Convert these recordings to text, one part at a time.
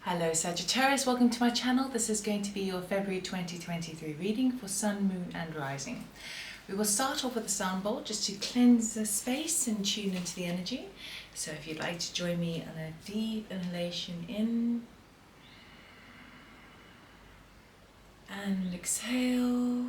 Hello Sagittarius, welcome to my channel. This is going to be your February 2023 reading for Sun, Moon and Rising. We will start off with a sound bowl just to cleanse the space and tune into the energy. So if you'd like to join me on a deep inhalation in and exhale.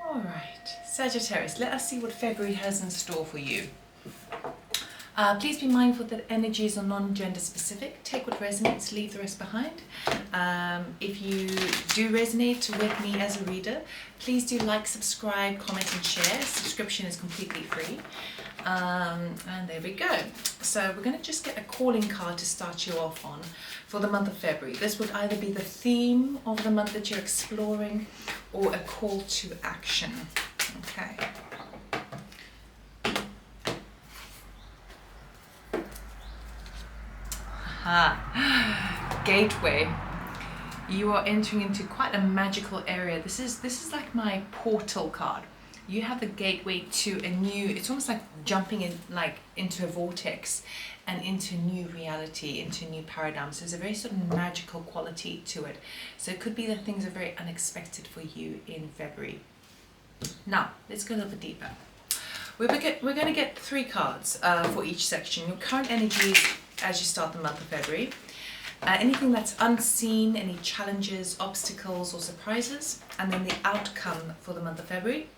Alright, Sagittarius, let us see what February has in store for you. Please be mindful that energies are non-gender specific. Take what resonates, leave the rest behind. If you do resonate with me as a reader, please do like, subscribe, comment and share. Subscription is completely free. And there we go. So we're going to just get a calling card to start you off on for the month of February. This would either be the theme of the month that you're exploring or a call to action. Okay. Gateway. You are entering into quite a magical area. This is like my portal card. You have the gateway to a new, it's almost like jumping in into a vortex and into a new reality, into a new paradigm. So there's a very sort of magical quality to it. So it could be that things are very unexpected for you in February. Now, let's go a little bit deeper. We're going to get 3 cards for each section. Your current energies as you start the month of February. Anything that's unseen, any challenges, obstacles or surprises, and then the outcome for the month of February.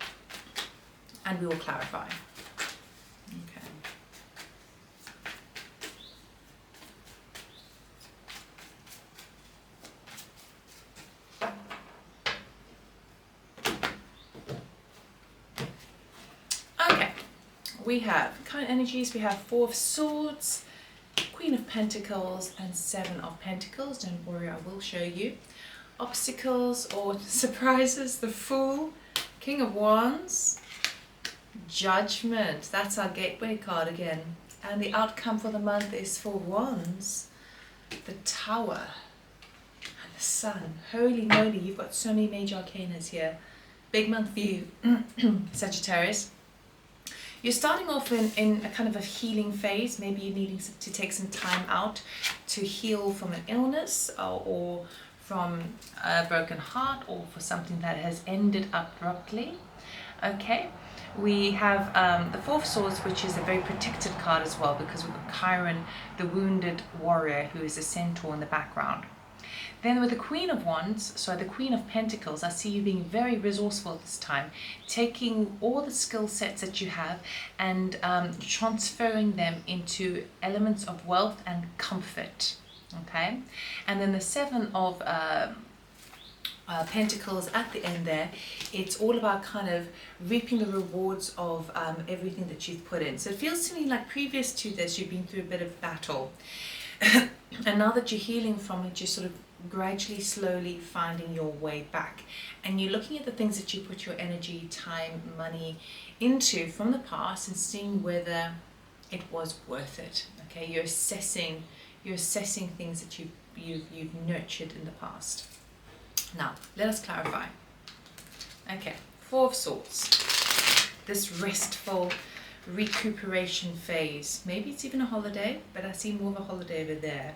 And we will clarify. Okay. Okay. We have current energies. We have 4 of Swords, Queen of Pentacles and 7 of Pentacles. Don't worry, I will show you. Obstacles or surprises, the Fool, King of Wands, Judgment. That's our gateway card again. And the outcome for the month is 4 Wands, the Tower and the Sun. Holy moly, you've got so many major arcanas here. Big month for you, Sagittarius. You're starting off in a kind of a healing phase. Maybe you're needing to take some time out to heal from an illness or from a broken heart or for something that has ended abruptly. Okay, we have the 4 of Swords, which is a very protected card as well because we've got Chiron, the wounded warrior who is a centaur in the background. Then with the Queen of Wands, so the Queen of Pentacles, I see you being very resourceful this time, taking all the skill sets that you have and transferring them into elements of wealth and comfort. Okay, and then the 7 of Pentacles at the end there, it's all about kind of reaping the rewards of everything that you've put in. So it feels to me like previous to this, you've been through a bit of battle. And now that you're healing from it, you're sort of gradually, slowly finding your way back. And you're looking at the things that you put your energy, time, money into from the past and seeing whether it was worth it. Okay, you're assessing things that you've nurtured in the past. Now, let us clarify. Okay, 4 of Swords. This restful recuperation phase. Maybe it's even a holiday, but I see more of a holiday over there.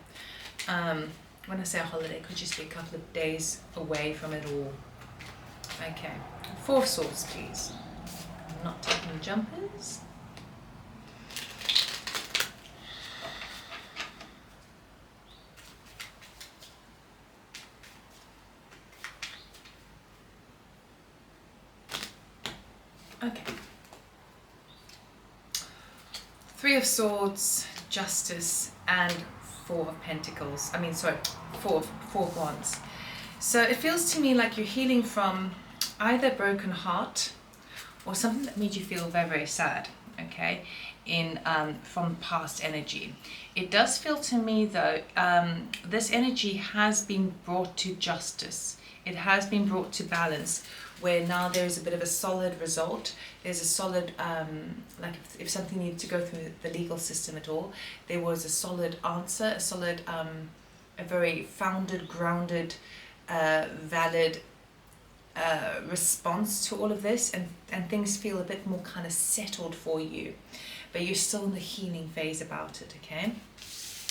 When I say a holiday, it could just be a couple of days away from it all. Okay, 4 of Swords, please. I'm not taking jumpers. Okay. 3 of Swords, Justice, and 4 of Pentacles. 4 of Wands. So it feels to me like you're healing from either a broken heart or something that made you feel very, very sad. Okay, from past energy. It does feel to me though, this energy has been brought to justice. It has been brought to balance where now there's a bit of a solid result. There's a solid, like if something needed to go through the legal system at all, there was a solid answer, a solid, a very founded, grounded, valid response to all of this, and things feel a bit more kind of settled for you, but you're still in the healing phase about it, okay?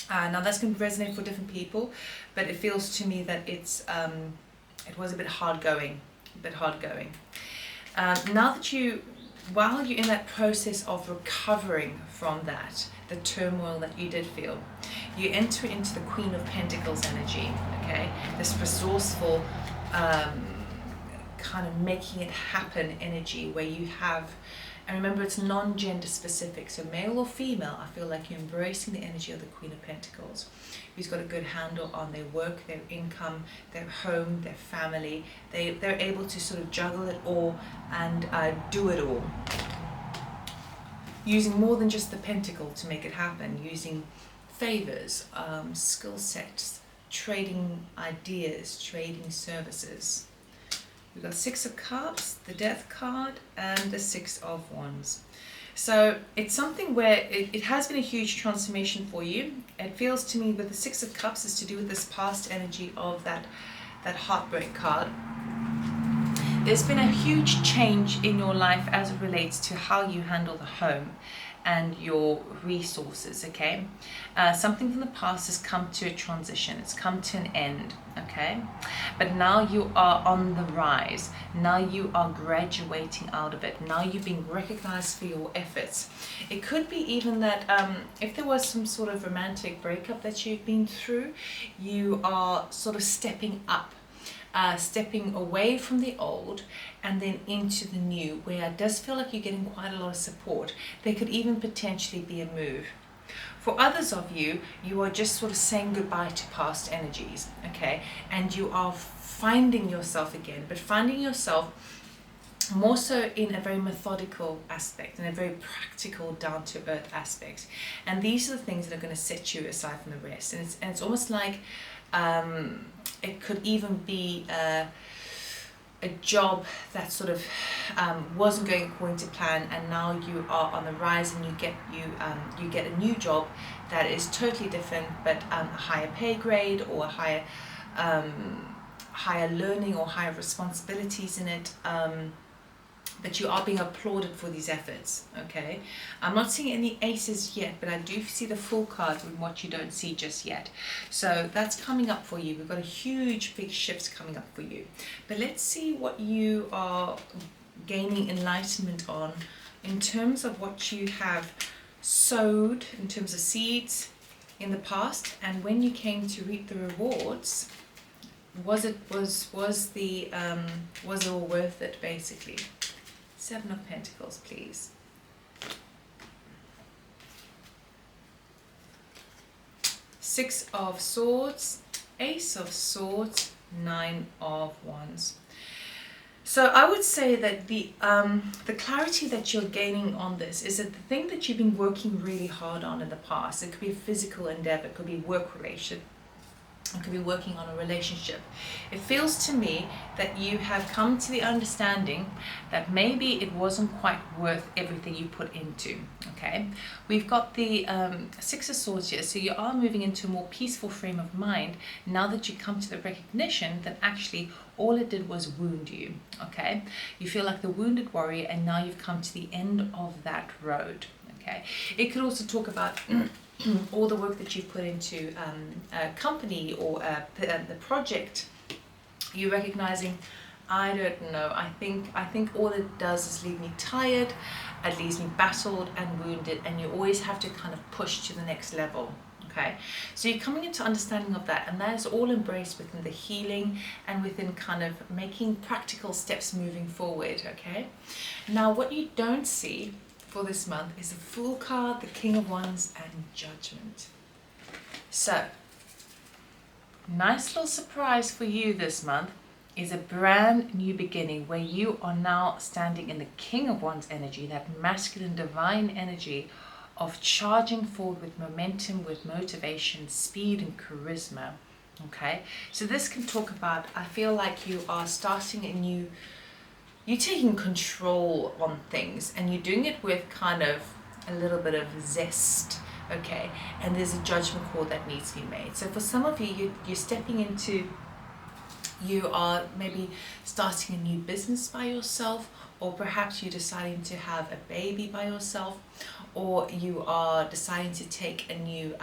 Now that's going to resonate for different people, but it feels to me that it was a bit hard going, now that while you're in that process of recovering from that, the turmoil that you did feel, you enter into the Queen of Pentacles energy, okay? This resourceful, kind of making it happen energy, where you have, and remember it's non-gender specific, so male or female, I feel like you're embracing the energy of the Queen of Pentacles, who's got a good handle on their work, their income, their home, their family. They're able to sort of juggle it all and do it all, using more than just the pentacle to make it happen, using favors, skill sets, trading ideas, trading services. We've got Six of Cups, the Death card, and the Six of Wands. So it's something where it has been a huge transformation for you. It feels to me with the Six of Cups is to do with this past energy of that heartbreak card. There's been a huge change in your life as it relates to how you handle the home and your resources, okay? Something from the past has come to a transition, it's come to an end, okay? But now you are on the rise, now you are graduating out of it, now you're being recognized for your efforts. It could be even that if there was some sort of romantic breakup that you've been through, you are sort of stepping up. Stepping away from the old and then into the new, where it does feel like you're getting quite a lot of support. There could even potentially be a move. For others of you, you are just sort of saying goodbye to past energies, okay? And you are finding yourself again, but finding yourself more so in a very methodical aspect, in a very practical, down-to-earth aspect. And these are the things that are going to set you aside from the rest. And it's almost like it could even be a job that sort of wasn't going according to plan, and now you are on the rise, and you get a new job that is totally different, but a higher pay grade, or a higher learning or higher responsibilities in it. But you are being applauded for these efforts, okay? I'm not seeing any aces yet, but I do see the full card in what you don't see just yet. So that's coming up for you. We've got a huge, big shift coming up for you. But let's see what you are gaining enlightenment on in terms of what you have sowed, in terms of seeds in the past, and when you came to reap the rewards, was it all worth it, basically? Seven of Pentacles, please. Six of Swords, Ace of Swords, Nine of Wands. So I would say that the clarity that you're gaining on this is that the thing that you've been working really hard on in the past, it could be a physical endeavor, it could be work relation, it could be working on a relationship. It feels to me that you have come to the understanding that maybe it wasn't quite worth everything you put into, okay? We've got the Six of Swords here, so you are moving into a more peaceful frame of mind now that you come to the recognition that actually all it did was wound you, okay? You feel like the wounded warrior, and now you've come to the end of that road, okay? It could also talk about all the work that you've put into a company or the project. You're recognizing, I don't know, I think all it does is leave me tired, it leaves me battled and wounded, and you always have to kind of push to the next level. Okay, so you're coming into understanding of that, and that is all embraced within the healing and within kind of making practical steps moving forward. Okay, now what you don't see for this month is the Fool card, the King of Wands, and Judgment. So, nice little surprise for you this month is a brand new beginning where you are now standing in the King of Wands energy, that masculine divine energy of charging forward with momentum, with motivation, speed, and charisma. Okay, so this can talk about, I feel like you are starting a new you're taking control on things, and you're doing it with kind of a little bit of zest, okay? And there's a judgment call that needs to be made. So for some of you, you're stepping into, you are maybe starting a new business by yourself, or perhaps you're deciding to have a baby by yourself, or you are deciding to take a new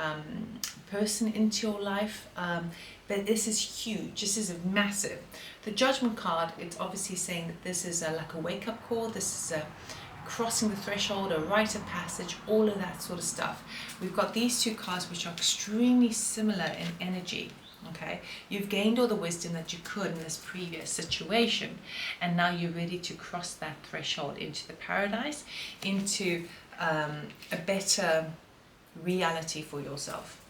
person into your life. But this is huge, this is massive. The judgment card, it's obviously saying that this is like a wake-up call, this is a crossing the threshold, a rite of passage, all of that sort of stuff. We've got these two cards which are extremely similar in energy. Okay, you've gained all the wisdom that you could in this previous situation, and now you're ready to cross that threshold into the paradise, into a better reality for yourself.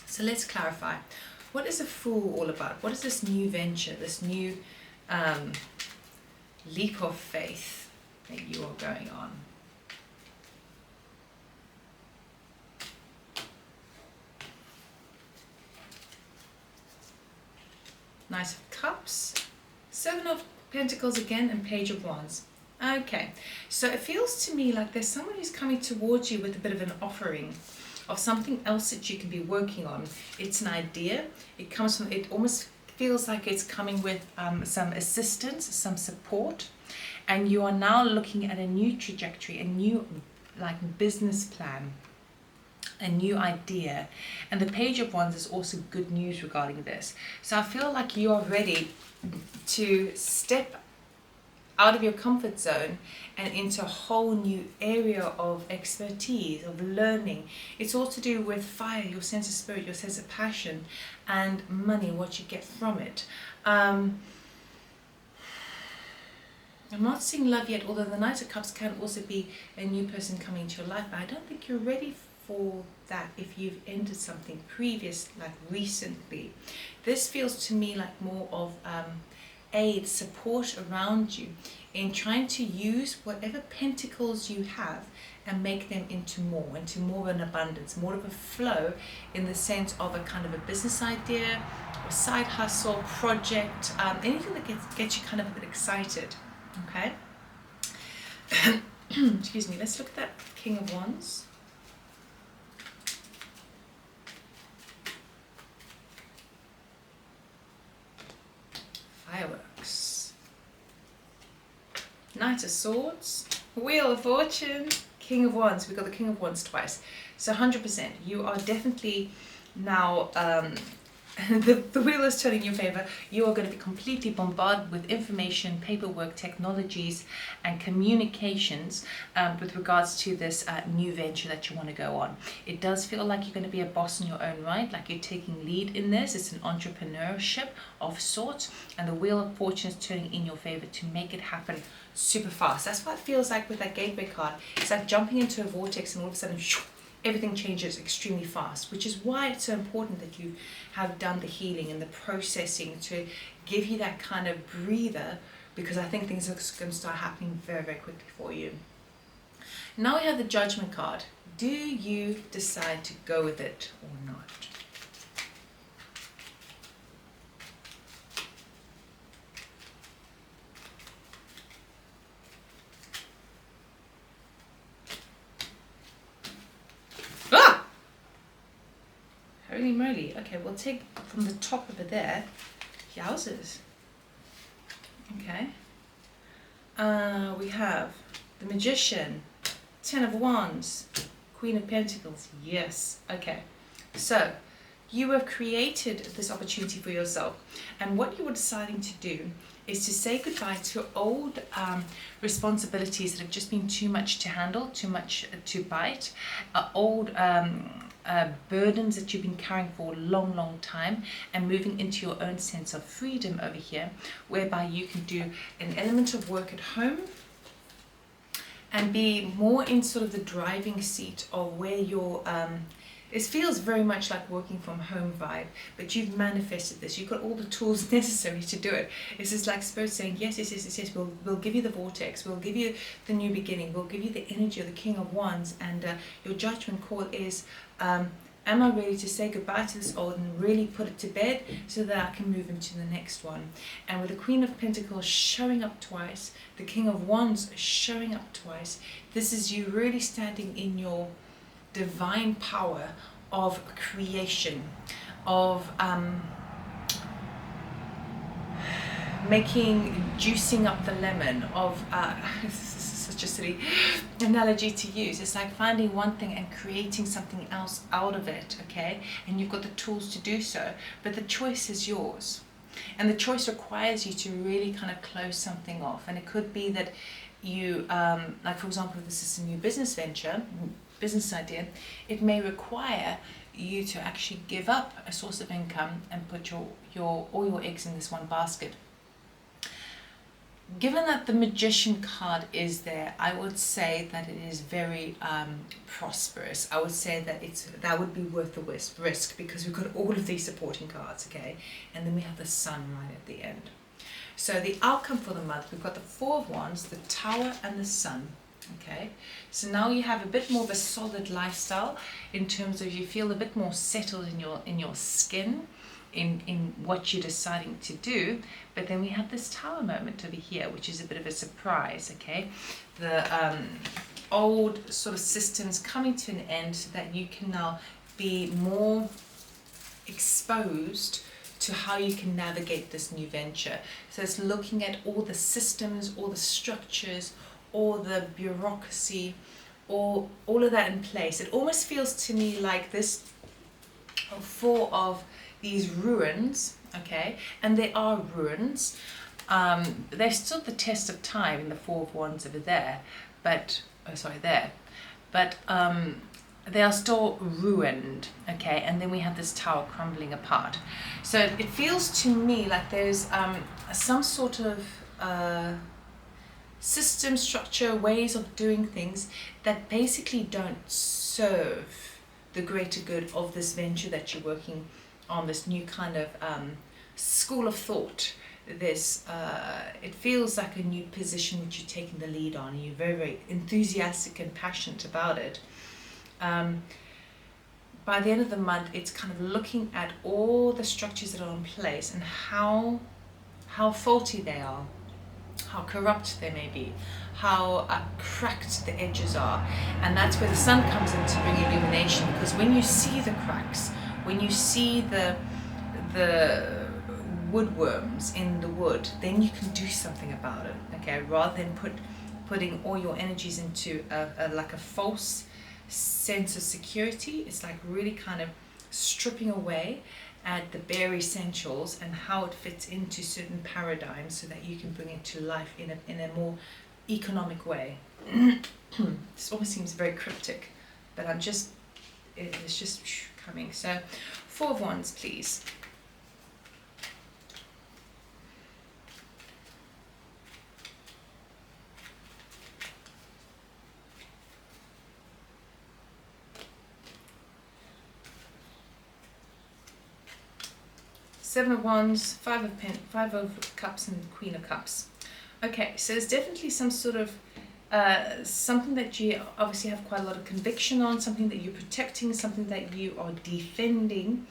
So let's clarify. What is a Fool all about? What is this new venture, this new leap of faith that you are going on? Knight of Cups, Seven of Pentacles again, and Page of Wands. Okay, so it feels to me like there's someone who's coming towards you with a bit of an offering of something else that you can be working on. It's an idea. It comes from, it almost feels like it's coming with some assistance, some support, and you are now looking at a new trajectory, a new like business plan, a new idea. And the Page of Wands is also good news regarding this. So I feel like you are ready to step out of your comfort zone and into a whole new area of expertise, of learning. It's all to do with fire, your sense of spirit, your sense of passion, and money, what you get from it. I'm not seeing love yet, although the Knight of Cups can also be a new person coming into your life, but I don't think you're ready for that if you've ended something previous, like recently. This feels to me like more of aid, support around you in trying to use whatever pentacles you have and make them into more of an abundance, more of a flow, in the sense of a kind of a business idea, a side hustle, project, anything that gets you kind of a bit excited, okay? Excuse me, let's look at that King of Wands. Fireworks. Knight of Swords, Wheel of Fortune, King of Wands. We've got the King of Wands twice. So 100%, you are definitely now, the wheel is turning in your favor. You are going to be completely bombarded with information, paperwork, technologies, and communications with regards to this new venture that you want to go on. It does feel like you're going to be a boss in your own right, like you're taking lead in this. It's an entrepreneurship of sorts, and the Wheel of Fortune is turning in your favor to make it happen super fast. That's what it feels like with that Gateway card. It's like jumping into a vortex, and all of a sudden, everything changes extremely fast, which is why it's so important that you have done the healing and the processing to give you that kind of breather, because I think things are going to start happening very, very quickly for you. Now we have the Judgment card. Do you decide to go with it or not? Holy moly. Okay, we'll take from the top over there. Yowzers. Okay. We have the Magician, Ten of Wands, Queen of Pentacles. Yes. Okay. So, you have created this opportunity for yourself. And what you were deciding to do is to say goodbye to old responsibilities that have just been too much to handle, too much to bite, old burdens that you've been carrying for a long, long time, and moving into your own sense of freedom over here, whereby you can do an element of work at home and be more in sort of the driving seat of where you're it feels very much like working from home vibe, but you've manifested this. You've got all the tools necessary to do it. It's just like Spirit saying, yes, yes, yes, yes, yes, we'll give you the vortex, we'll give you the new beginning, we'll give you the energy of the King of Wands, and your judgment call is a Am I ready to say goodbye to this old and really put it to bed so that I can move into the next one? And with the Queen of Pentacles showing up twice, the King of Wands showing up twice, this is you really standing in your divine power of creation, of juicing up the lemon, of this is such a silly analogy to use. It's like finding one thing and creating something else out of it, okay? And you've got the tools to do so, but the choice is yours. And the choice requires you to really kind of close something off. And it could be that you, like for example, if this is a new business venture, business idea, it may require you to actually give up a source of income and put all your eggs in this one basket. Given that the Magician card is there, I would say that it is very prosperous. I would say that that would be worth the risk, because we've got all of these supporting cards, okay? And then we have the Sun right at the end. So the outcome for the month, we've got the Four of Wands, the Tower, and the Sun. Okay, so now you have a bit more of a solid lifestyle in terms of you feel a bit more settled in your skin, in what you're deciding to do. But then we have this Tower moment over here, which is a bit of a surprise. Okay, the old sort of systems coming to an end so that you can now be more exposed to how you can navigate this new venture. So it's looking at all the systems, all the structures, all the bureaucracy, all of that in place. It almost feels to me like this four of these ruins, okay, and they are ruins. They've stood the test of time in the Four of Wands over there, but they are still ruined, okay, and then we have this tower crumbling apart. So it feels to me like there's some sort of system, structure, ways of doing things that basically don't serve the greater good of this venture that you're working on, this new kind of school of thought. This it feels like a new position which you're taking the lead on, and you're very, very enthusiastic and passionate about it. By the end of the month, it's kind of looking at all the structures that are in place and how faulty they are, how corrupt they may be, how cracked the edges are. And that's where the Sun comes in to bring illumination, because when you see the cracks, when you see the woodworms in the wood, then you can do something about it, okay, rather than putting all your energies into like a false sense of security. It's like really kind of stripping away at the bare essentials and how it fits into certain paradigms so that you can bring it to life in a more economic way. This almost seems very cryptic, but it's just coming. So Four of Wands, please. Seven of Wands, Five of Cups, and Queen of Cups. Okay, so there's definitely some sort of something that you obviously have quite a lot of conviction on, something that you're protecting, something that you are defending,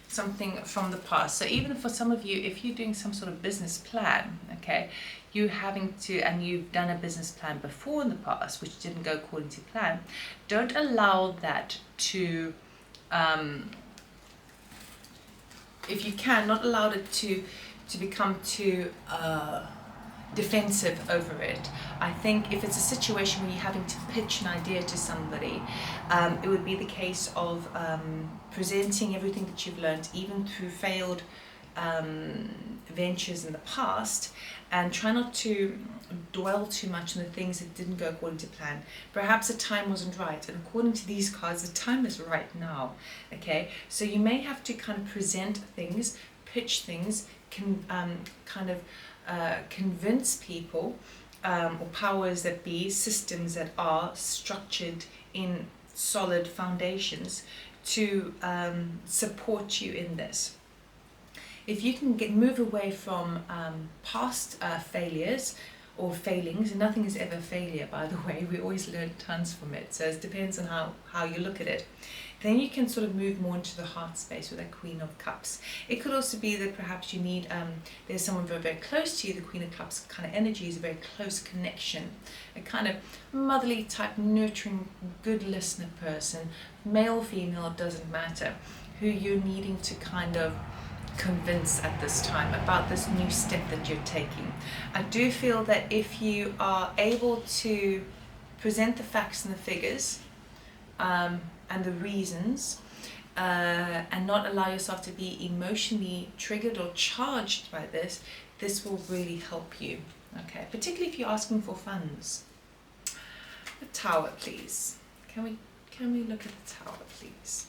something from the past. So even for some of you, if you're doing some sort of business plan, okay, you having to, and you've done a business plan before in the past which didn't go according to plan, don't allow that to if you can, not allow it to become too defensive over it. I think if it's a situation where you're having to pitch an idea to somebody, it would be the case of presenting everything that you've learned, even through failed ventures in the past, and try not to dwell too much on the things that didn't go according to plan. Perhaps the time wasn't right, and according to these cards, the time is right now, okay? So you may have to kind of present things, pitch things, convince people or powers that be, systems that are structured in solid foundations to support you in this. If you can move away from past failures or failings, and nothing is ever failure, by the way. We always learn tons from it, so it depends on how you look at it. Then you can sort of move more into the heart space with that Queen of Cups. It could also be that perhaps you need, there's someone very, very close to you. The Queen of Cups kind of energy is a very close connection, a kind of motherly type, nurturing, good listener person, male, female, doesn't matter, who you're needing to kind of convince at this time about this new step that you're taking. I do feel that if you are able to present the facts and the figures, and the reasons, and not allow yourself to be emotionally triggered or charged by this, this will really help you, okay? Particularly if you're asking for funds. The Tower, please. Can we look at the Tower, please?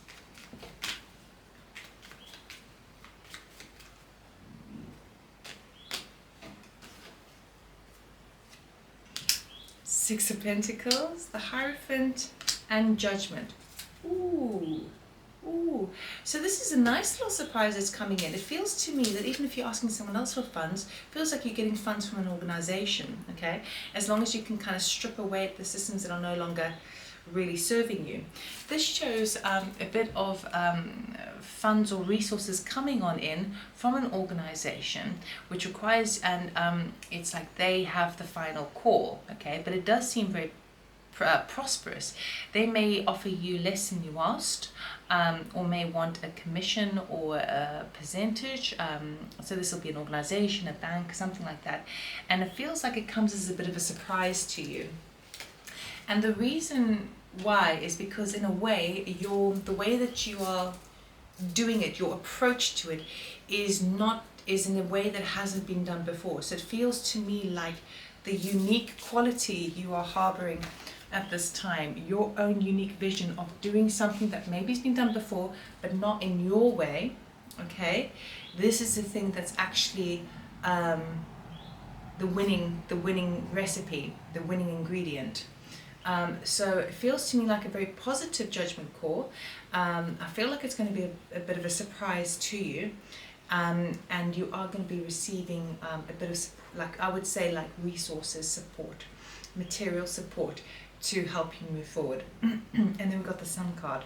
Six of Pentacles, the Hierophant, and Judgment. Ooh. So this is a nice little surprise that's coming in. It feels to me that even if you're asking someone else for funds, it feels like you're getting funds from an organization, okay? As long as you can kind of strip away the systems that are no longer really serving you. This shows a bit of funds or resources coming on in from an organization, which requires, and it's like they have the final call, okay? But it does seem very prosperous. They may offer you less than you asked, or may want a commission or a percentage. So this will be an organization, a bank, something like that. And it feels like it comes as a bit of a surprise to you. And the reason why is because in a way, the way that you are doing it, your approach to it is in a way that hasn't been done before. So it feels to me like the unique quality you are harboring at this time, your own unique vision of doing something that maybe has been done before, but not in your way, okay? This is the thing that's actually the winning recipe, the winning ingredient. So it feels to me like a very positive judgment call. I feel like it's going to be a bit of a surprise to you, and you are going to be receiving a bit of, like I would say, like resources support, material support to help you move forward. And then we've got the Sun card.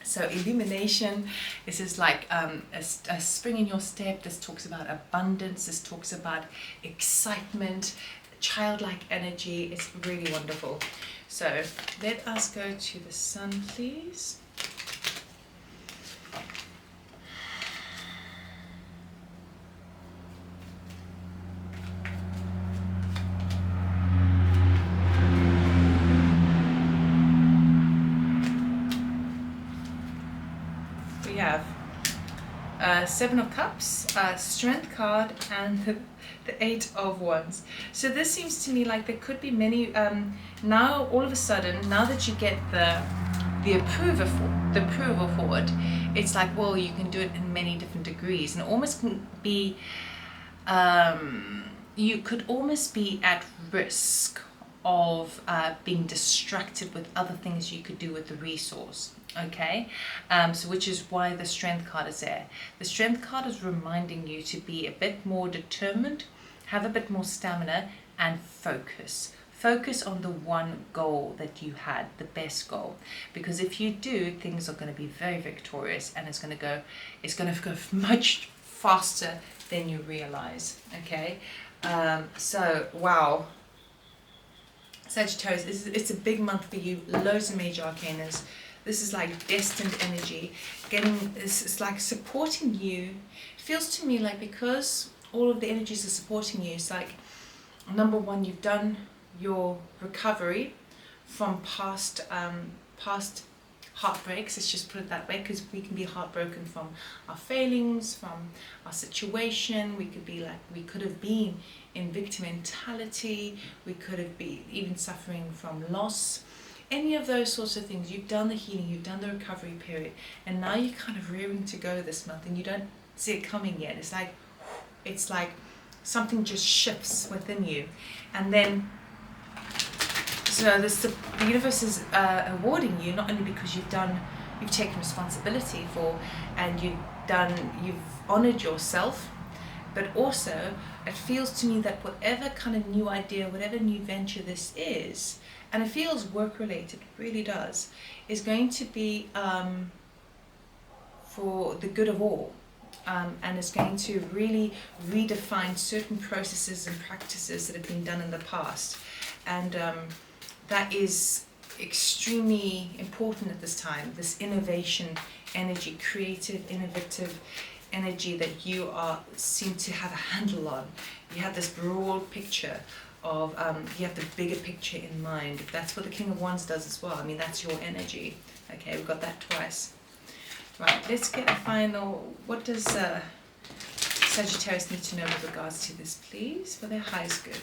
So illumination, this is like a spring in your step. This talks about abundance. This talks about excitement, childlike energy. It's really wonderful. So let us go to the Sun, please. We have Seven of Cups, Strength card, and the Eight of Wands. So this seems to me like there could be many, now all of a sudden, now that you get the approval for it, it's like, well, you can do it in many different degrees, and it almost can be, you could almost be at risk of being distracted with other things you could do with the resource. Okay, so which is why the Strength card is there. The Strength card is reminding you to be a bit more determined, have a bit more stamina, and focus. Focus on the one goal that you had, the best goal. Because if you do, things are going to be very victorious, and it's going to go much faster than you realize. Okay, so wow. Sagittarius, it's a big month for you. Loads of major arcanas. This is like destined energy. It's like supporting you. It feels to me like because all of the energies are supporting you, it's like, number one, you've done your recovery from past heartbreaks. Let's just put it that way, because we can be heartbroken from our failings, from our situation. We could have been in victim mentality. We could have been even suffering from loss. Any of those sorts of things. You've done the healing, you've done the recovery period, and now you're kind of rearing to go this month, and you don't see it coming yet. It's like something just shifts within you, and then so the universe is awarding you not only because you've taken responsibility for, and you've honored yourself, but also it feels to me that whatever kind of new idea, whatever new venture this is, and it feels work related, it really does, is going to be for the good of all. And it's going to really redefine certain processes and practices that have been done in the past. And that is extremely important at this time, this innovation energy, creative, innovative energy that you seem to have a handle on. You have this broad picture of, you have the bigger picture in mind. That's what the King of Wands does as well. I mean, that's your energy. Okay, we've got that twice. Right, let's get a final. What does Sagittarius need to know with regards to this, please, for their highest good?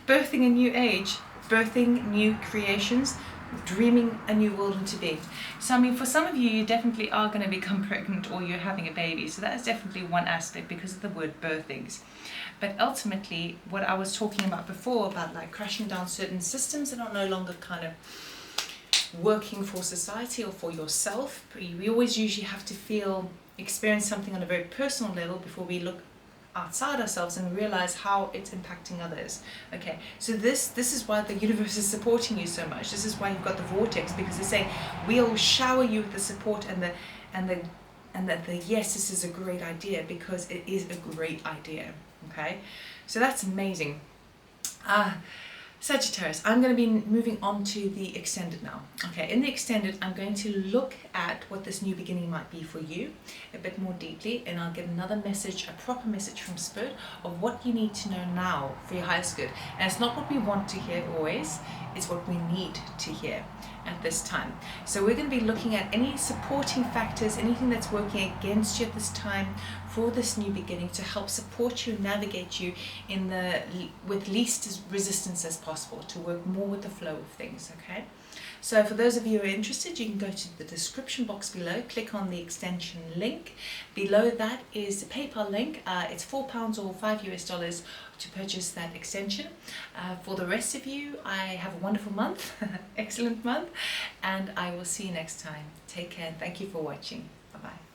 Birthing a new age, birthing new creations, dreaming a new world into being. So I mean, for some of you, you definitely are going to become pregnant or you're having a baby. So that is definitely one aspect because of the word birthings. But ultimately, what I was talking about before, about like crashing down certain systems that are no longer kind of working for society or for yourself. We always usually have to experience something on a very personal level before we look outside ourselves and realize how it's impacting others. Okay, so this is why the universe is supporting you so much. This is why you've got the vortex, because they say we'll shower you with the support and the yes, this is a great idea, because it is a great idea. Okay, so that's amazing. Sagittarius, I'm going to be moving on to the extended now. Okay, in the extended, I'm going to look at what this new beginning might be for you a bit more deeply, and I'll get another message, a proper message from Spirit of what you need to know now for your highest good. And it's not what we want to hear always, it's what we need to hear at this time. So we're going to be looking at any supporting factors, anything that's working against you at this time for this new beginning, to help support you, navigate you with least resistance as possible, to work more with the flow of things. Okay, so for those of you who are interested, you can go to the description box below, click on the extension link. Below that is the PayPal link. It's £4 or $5 to purchase that extension. For the rest of you, I have a wonderful month, excellent month, and I will see you next time. Take care and thank you for watching. Bye bye.